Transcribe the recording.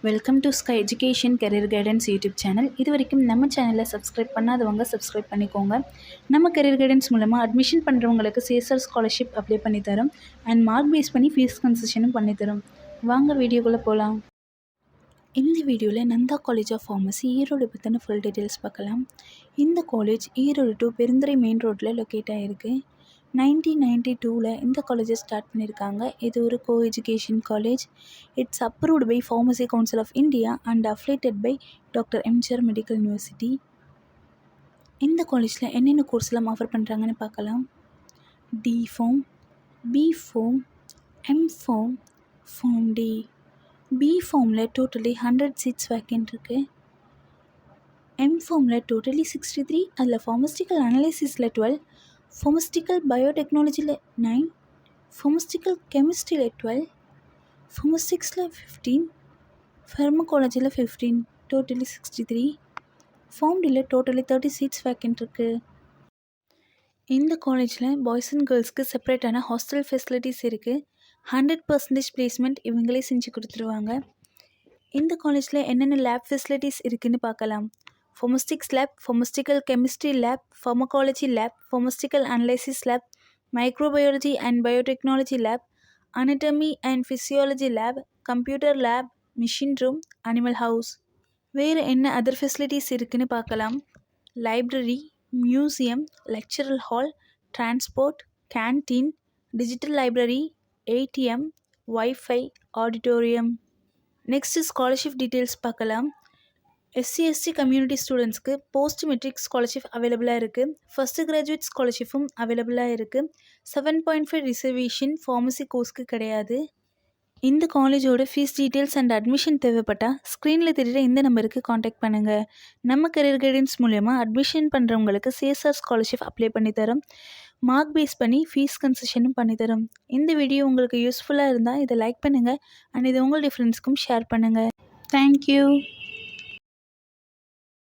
Welcome to sky education career guidance YouTube channel. இது வரைக்கும் நம்ம சேனலை சப்ஸ்கிரைப் பண்ணாதவங்க சப்ஸ்கிரைப் பண்ணிக்கோங்க. நம்ம கெரியர் கைடன்ஸ் மூலமாக அட்மிஷன் பண்ணுறவங்களுக்கு சிஎஸ்ஆர் ஸ்காலர்ஷிப் அப்ளை பண்ணித்தரோம் அண்ட் மார்க் பேஸ் பண்ணி ஃபீஸ் கன்செஷனும் பண்ணித்தரோம். வாங்க வீடியோக்குள்ளே போகலாம். இந்த வீடியோவில் Nandha college of pharmacy Erode பற்றின ஃபுல் டீட்டெயில்ஸ் பார்க்கலாம். இந்த college Erode to Perundurai main ரோட்டில் லொக்கேட் ஆகிருக்கு. 1992 இந்த காலேஜை ஸ்டார்ட் பண்ணியிருக்காங்க. இது ஒரு co education college. It's approved by pharmacy council of India and affiliated by doctor MGR medical university. இந்த காலேஜில் என்னென்ன கோர்ஸ்லாம் ஆஃபர் பண்ணுறாங்கன்னு பார்க்கலாம். D pharm, B pharm, M pharm, pharm D. B ஃபார்மில் டோட்டலி 100 சீட்ஸ் வேக்கன்ட் இருக்குது. எம் ஃபார்மில் டோட்டலி 63, அதில் ஃபார்மஸ்டிக்கல் அனலைசிஸில் 12, ஃபார்மஸ்டிக்கல் பயோடெக்னாலஜியில் 9, ஃபார்மஸ்டிக்கல் கெமிஸ்ட்ரியில் 12, ஃபார்மஸ்டிக்ஸில் 15, ஃபார்மகாலஜியில் 15, டோட்டலி 63. ஃபார்ம் டியில் டோட்டலி 30 சீட்ஸ் வேக்கன்ட் இருக்குது. இந்த காலேஜில் பாய்ஸ் அண்ட் கேர்ள்ஸ்க்கு செப்பரேட்டான ஹாஸ்டல் ஃபெசிலிட்டிஸ் இருக்குது. 100% பிளேஸ்மெண்ட் இவங்களே செஞ்சு கொடுத்துருவாங்க. இந்த காலேஜில் என்னென்ன லேப் ஃபெசிலிட்டிஸ் இருக்குதுன்னு பார்க்கலாம். Pharmaceutics lab, pharmaceutical chemistry lab, pharmacology lab, pharmaceutical analysis lab, microbiology and biotechnology lab, anatomy and physiology lab, computer lab, machine room, animal house. வேறு என்ன அதர் ஃபெசிலிட்டிஸ் இருக்குதுன்னு பார்க்கலாம். Library, museum, lecture hall, transport, canteen, digital library, ATM, wifi, auditorium. Next scholarship details பார்க்கலாம். SC ST community ஸ்டூடெண்ட்ஸ்க்கு post matric scholarship அவைலபிளாக இருக்குது. First graduate ஸ்காலர்ஷிப்பும் அவைலபிளாக இருக்குது. 7.5 ரிசர்வேஷன் ஃபார்மசி கோர்ஸ்க்கு கிடையாது. இந்த காலேஜோட ஃபீஸ் டீட்டெயில்ஸ் அண்ட் அட்மிஷன் தேவைப்பட்டால் ஸ்க்ரீனில் தெரிகிற இந்த நம்பருக்கு காண்டாக்ட் பண்ணுங்கள். நம்ம கரியர் கைடன்ஸ் மூலயமா அட்மிஷன் பண்ணுறவங்களுக்கு சிஎஸ்ஆர் ஸ்காலர்ஷிப் அப்ளை பண்ணித்தரோம். மார்க் பேஸ் பண்ணி ஃபீஸ் கன்செஷனும் பண்ணித்தரோம். இந்த வீடியோ உங்களுக்கு யூஸ்ஃபுல்லாக இருந்தால் இதை லைக் பண்ணுங்கள் அண்ட் இது உங்களுடைய ஃப்ரெண்ட்ஸ்க்கும் ஷேர் பண்ணுங்கள். தேங்க்யூ.